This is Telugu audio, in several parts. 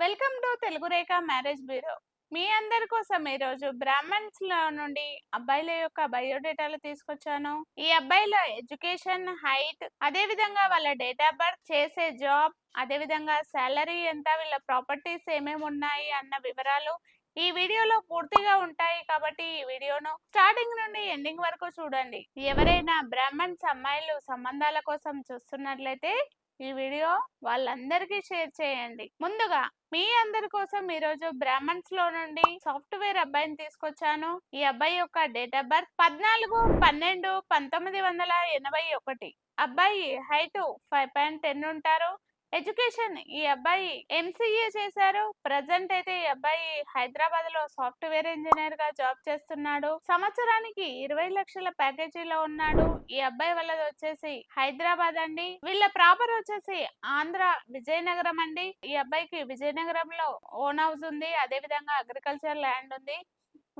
Welcome to Telugu Rekha marriage bureau. మీ అందరి కోసం ఈరోజు బ్రాహ్మణ్స్ లో నుండి అబ్బాయిల యొక్క బయోడేటాలు తీసుకొచ్చాను. ఈ అబ్బాయిల ఎడ్యుకేషన్, హైట్, అదే విధంగా వాళ్ళ డేట్ ఆఫ్ బర్త్, చేసే జాబ్, అదే విధంగా సాలరీ ఎంత, వీళ్ళ ప్రాపర్టీస్ ఏమేమి ఉన్నాయి అన్న వివరాలు ఈ వీడియోలో పూర్తిగా ఉంటాయి. కాబట్టి ఈ వీడియోను స్టార్టింగ్ నుండి ఎండింగ్ వరకు చూడండి. ఎవరైనా బ్రాహ్మణ్స్ అమ్మాయిలు సంబంధాల కోసం చూస్తున్నట్లయితే ఈ వీడియో వాళ్ళందరికీ షేర్ చేయండి. ముందుగా మీ అందరి కోసం ఈ రోజు బ్రాహ్మణ్స్ లో నుండి సాఫ్ట్వేర్ అబ్బాయిని తీసుకొచ్చాను. ఈ అబ్బాయి యొక్క డేట్ ఆఫ్ బర్త్ 14/12/1981. అబ్బాయి హైట్ 5'10" ఉంటారు. ఎడ్యుకేషన్ ఈ అబ్బాయి ఎంసీఏ చేశారు. ప్రజెంట్ అయితే ఈ అబ్బాయి హైదరాబాద్ లో సాఫ్ట్వేర్ ఇంజనీర్ గా జాబ్ చేస్తున్నాడు. సంవత్సరానికి 20 లక్షల ప్యాకేజీలో ఉన్నాడు. ఈ అబ్బాయి వాళ్ళది వచ్చేసి హైదరాబాద్ అండి. వీళ్ళ ప్రాపర్ వచ్చేసి ఆంధ్ర విజయనగరం అండి. ఈ అబ్బాయికి విజయనగరంలో ఓన్ హౌస్ ఉంది. అదే విధంగా అగ్రికల్చర్ ల్యాండ్ ఉంది.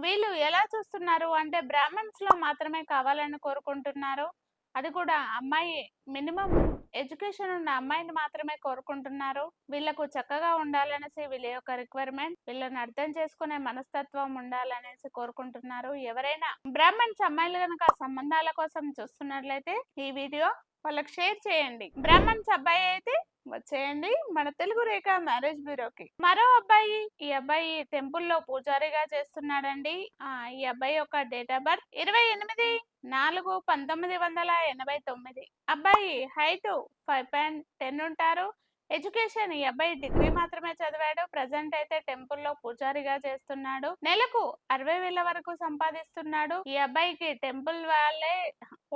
వీళ్ళు ఎలా చూస్తున్నారు అంటే బ్రాహ్మణ్స్ లో మాత్రమే కావాలని కోరుకుంటున్నారు. అది కూడా అమ్మాయి మినిమం ఎడ్యుకేషన్ ఉన్న అమ్మాయిని మాత్రమే కోరుకుంటున్నారు. వీళ్ళకు చక్కగా ఉండాలనేసి వీళ్ళ యొక్క రిక్వైర్మెంట్. వీళ్ళని అర్థం చేసుకునే మనస్తత్వం ఉండాలనేసి కోరుకుంటున్నారు. ఎవరైనా బ్రాహ్మణ్స్ అమ్మాయిలు కనుక సంబంధాల కోసం చూస్తున్నట్లయితే ఈ వీడియో వాళ్ళకి షేర్ చేయండి. బ్రాహ్మణ్స్ అబ్బాయి అయితే వచ్చేయండి మన తెలుగు రేఖ మ్యారేజ్ బ్యూరోకి. మరో అబ్బాయి, ఈ అబ్బాయి టెంపుల్ లో పూజారిగా చేస్తున్నాడండి. ఈ అబ్బాయి యొక్క డేట్ ఆఫ్ బర్త్ 28/4/1989. అబ్బాయి హైట్ 5'10" ఉంటారు. ఎడ్యుకేషన్ ఈ అబ్బాయి డిగ్రీ మాత్రమే చదివాడు. ప్రజెంట్ అయితే టెంపుల్ లో పూజారిగా చేస్తున్నాడు. నెలకు 60,000 వరకు సంపాదిస్తున్నాడు. ఈ అబ్బాయికి టెంపుల్ వాళ్ళే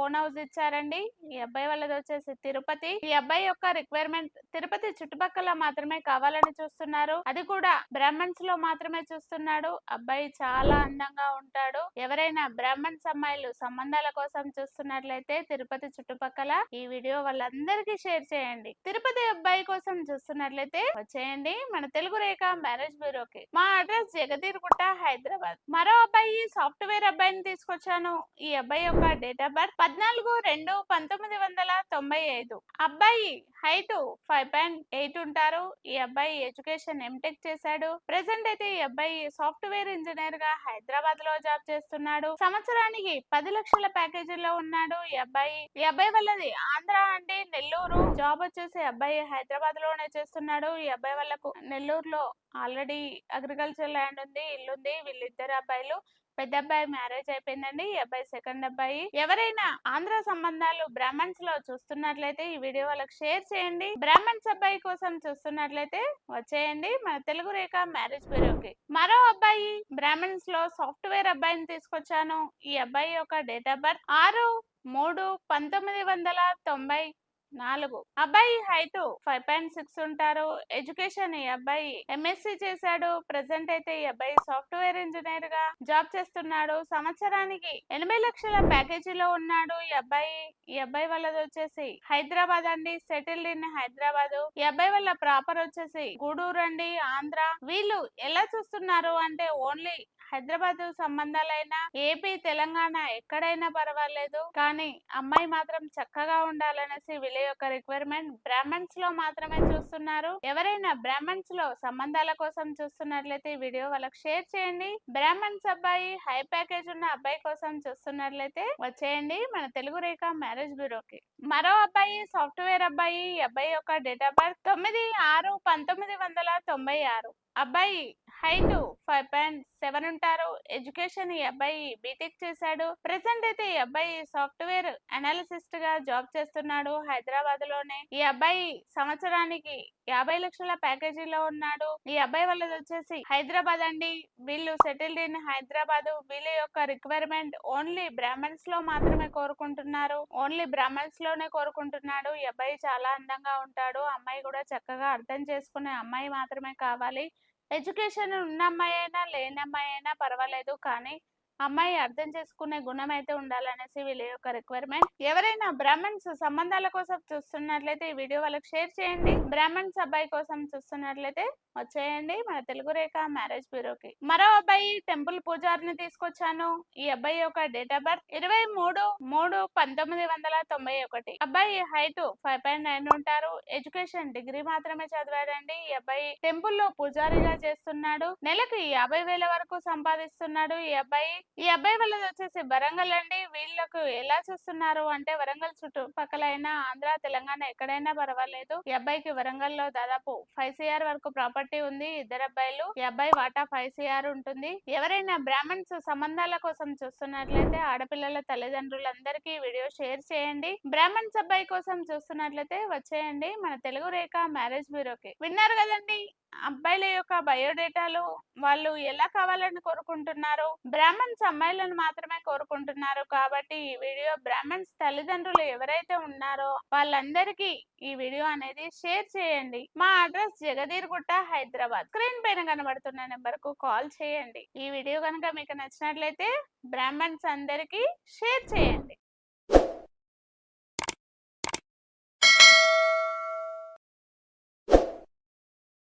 ఓన్ హౌస్ ఇచ్చారండి. ఈ అబ్బాయి వాళ్ళది వచ్చేసి తిరుపతి. ఈ అబ్బాయి యొక్క రిక్వైర్మెంట్ తిరుపతి చుట్టుపక్కల మాత్రమే కావాలని చూస్తున్నారు. అది కూడా బ్రాహ్మణ్స్ లో మాత్రమే చూస్తున్నాడు. అబ్బాయి చాలా అందంగా ఉంటాడు. ఎవరైనా బ్రాహ్మణ్స్ అమ్మాయిలు సంబంధాల కోసం చూస్తున్నట్లయితే తిరుపతి చుట్టుపక్కల ఈ వీడియో వాళ్ళందరికీ షేర్ చేయండి. తిరుపతి అబ్బాయి కోసం చూస్తున్నట్లయితే వచ్చేయండి మన తెలుగు రేఖ మ్యారేజ్ బ్యూరోకి. మా అడ్రస్ జగదీర్గుట్ట, హైదరాబాద్. మరో అబ్బాయి సాఫ్ట్వేర్ అబ్బాయిని తీసుకొచ్చాను. ఈ అబ్బాయి యొక్క డేట్ ఆఫ్ బర్త్ 14/2/1995. అబ్బాయి హైట్ 5'8" ఉంటారు. ఈ అబ్బాయి ఎడ్యుకేషన్ ఎంటెక్ చేశాడు. ప్రెసెంట్ అయితే ఈ అబ్బాయి సాఫ్ట్వేర్ ఇంజనీర్ గా హైదరాబాద్ లో జాబ్ చేస్తున్నాడు. సంవత్సరానికి 10 లక్షల ప్యాకేజీలో ఉన్నాడు. ఈ అబ్బాయి వాళ్ళది ఆంధ్ర అండి, నెల్లూరు. జాబ్ వచ్చేసి అబ్బాయి హైదరాబాద్ లోనే చేస్తున్నాడు. ఈ అబ్బాయి వాళ్ళకు నెల్లూరులో ఆల్రెడీ అగ్రికల్చర్ ల్యాండ్ ఉంది, ఇల్లుంది. వీళ్ళిద్దరు అబ్బాయిలు. పెద్ద అబ్బాయి మ్యారేజ్ అయిపోయిందండి. ఈ అబ్బాయి సెకండ్ అబ్బాయి. ఎవరైనా ఆంధ్ర సంబంధాలు బ్రాహ్మణ్స్ లో చూస్తున్నట్లయితే ఈ వీడియో వాళ్ళకి షేర్ చేయండి. బ్రాహ్మణ్స్ అబ్బాయి కోసం చూస్తున్నట్లయితే వచ్చేయండి మన తెలుగు రేఖ మ్యారేజ్ బ్యూరోకి. మరో అబ్బాయి బ్రాహ్మణ్స్ లో సాఫ్ట్వేర్ అబ్బాయిని తీసుకొచ్చాను. ఈ అబ్బాయి యొక్క డేట్ ఆఫ్ బర్త్ 6/3/1994. అబ్బాయి హైట్ 5'6" ఉంటారు. ఎడ్యుకేషన్ ఈ అబ్బాయి ఎంఎస్సి చేశాడు. ప్రెసెంట్ అయితే ఈ అబ్బాయి సాఫ్ట్వేర్ ఇంజనీర్ గా జాబ్ చేస్తున్నాడు. సంవత్సరానికి 80 లక్షల ప్యాకేజీలో ఉన్నాడు. ఈ అబ్బాయి వాళ్ళది వచ్చేసి హైదరాబాద్ అండి, సెటిల్డ్ ఇన్ హైదరాబాద్. ఈ అబ్బాయి వాళ్ళ ప్రాపర్ వచ్చేసి గూడూరు అండి, ఆంధ్ర. వీళ్ళు ఎలా చూస్తున్నారు అంటే ఓన్లీ హైదరాబాద్ సంబంధాలైనా ఏపీ, తెలంగాణ ఎక్కడైనా పర్వాలేదు, కానీ అమ్మాయి మాత్రం చక్కగా ఉండాలనేసి వీళ్ళ యొక్క రిక్వైర్మెంట్. బ్రాహ్మణ్స్ లో మాత్రమే చూస్తున్నారు. ఎవరైనా బ్రాహ్మణ్స్ లో సంబంధాల కోసం చూస్తున్నట్లయితే ఈ వీడియో వాళ్ళకి షేర్ చేయండి. బ్రాహ్మణ్స్ అబ్బాయి హై ప్యాకేజ్ ఉన్న అబ్బాయి కోసం చూస్తున్నట్లయితే వచ్చేయండి మన తెలుగు రేఖ మ్యారేజ్ బ్యూరోకి. మరో అబ్బాయి సాఫ్ట్వేర్ అబ్బాయి. ఈ అబ్బాయి యొక్క డేట్ ఆఫ్ బర్త్ 9/6/1996. అబ్బాయి హైట్ 5'7" ఉంటారు. ఎడ్యుకేషన్ ఈ అబ్బాయి బీటెక్ చేశాడు. ప్రెసెంట్ అయితే ఈ అబ్బాయి సాఫ్ట్వేర్ అనాలిసిస్ట్ గా జాబ్ చేస్తున్నాడు హైదరాబాద్ లోనే. ఈ అబ్బాయి సంవత్సరానికి 50 లక్షల ప్యాకేజీలో ఉన్నాడు. ఈ అబ్బాయి వాళ్ళది వచ్చేసి హైదరాబాద్ అండి. వీళ్ళు సెటిల్డ్ ఇన్ హైదరాబాద్. వీళ్ళ యొక్క రిక్వైర్మెంట్ ఓన్లీ బ్రాహ్మణ్స్ లో మాత్రమే కోరుకుంటున్నారు. ఓన్లీ బ్రాహ్మణ్స్ లోనే కోరుకుంటున్నాడు. ఈ అబ్బాయి చాలా అందంగా ఉంటాడు. అమ్మాయి కూడా చక్కగా అర్థం చేసుకునే అమ్మాయి మాత్రమే కావాలి. ఎడ్యుకేషన్ ఉన్న అమ్మాయి అయినా లేని అమ్మాయి అయినా పర్వాలేదు, కానీ అమ్మాయి అర్థం చేసుకునే గుణం అయితే ఉండాలనేసి వీళ్ళ యొక్క రిక్వైర్మెంట్. ఎవరైనా బ్రాహ్మణ్స్ సంబంధాల కోసం చూస్తున్నట్లయితే ఈ వీడియో వాళ్ళకి షేర్ చేయండి. బ్రాహ్మణ్స్ అబ్బాయి కోసం చూస్తున్నట్లయితే వచ్చేయండి మన తెలుగు రేఖ మ్యారేజ్ బ్యూరోకి. మరో అబ్బాయి టెంపుల్ పూజారిని తీసుకొచ్చాను. ఈ అబ్బాయి యొక్క డేట్ ఆఫ్ బర్త్ 23/3/1991. అబ్బాయి హైట్ 5.9 ఉంటారు. ఎడ్యుకేషన్ డిగ్రీ మాత్రమే చదివాడండి. ఈ అబ్బాయి టెంపుల్ లో పూజారిగా చేస్తున్నాడు. నెలకి 50,000 వరకు సంపాదిస్తున్నాడు ఈ అబ్బాయి వాళ్ళది వచ్చేసి వరంగల్ అండి. వీళ్ళకు ఎలా చూస్తున్నారు అంటే వరంగల్ చుట్టుపక్కల అయినా ఆంధ్ర తెలంగాణ ఎక్కడైనా పర్వాలేదు. ఈ అబ్బాయికి వరంగల్ లో దాదాపు 5 CR వరకు ప్రాపర్టీ ఉంది. ఇద్దరు అబ్బాయిలు. ఈ అబ్బాయి వాటా 5 CR ఉంటుంది. ఎవరైనా బ్రాహ్మణ్స్ సంబంధాల కోసం చూస్తున్నట్లయితే ఆడపిల్లల తల్లిదండ్రులందరికీ వీడియో షేర్ చేయండి. బ్రాహ్మణ్స్ అబ్బాయి కోసం చూస్తున్నట్లయితే వచ్చేయండి మన తెలుగు రేఖ మ్యారేజ్ బ్యూరోకి. విన్నారు కదండి అబ్బాయిల యొక్క బయోడేటాలు వాళ్ళు ఎలా కావాలని కోరుకుంటున్నారు. బ్రాహ్మణ్స్ అమ్మాయిలను మాత్రమే కోరుకుంటున్నారు కాబట్టి ఈ వీడియో బ్రాహ్మణ్స్ తల్లిదండ్రులు ఎవరైతే ఉన్నారో వాళ్ళందరికీ ఈ వీడియో అనేది షేర్ చేయండి. మా అడ్రస్ జగదీర్గుట్ట, హైదరాబాద్. స్క్రీన్ పైన కనబడుతున్న నెంబర్ కు కాల్ చేయండి. ఈ వీడియో కనుక మీకు నచ్చినట్లయితే బ్రాహ్మణ్స్ అందరికీ షేర్ చేయండి.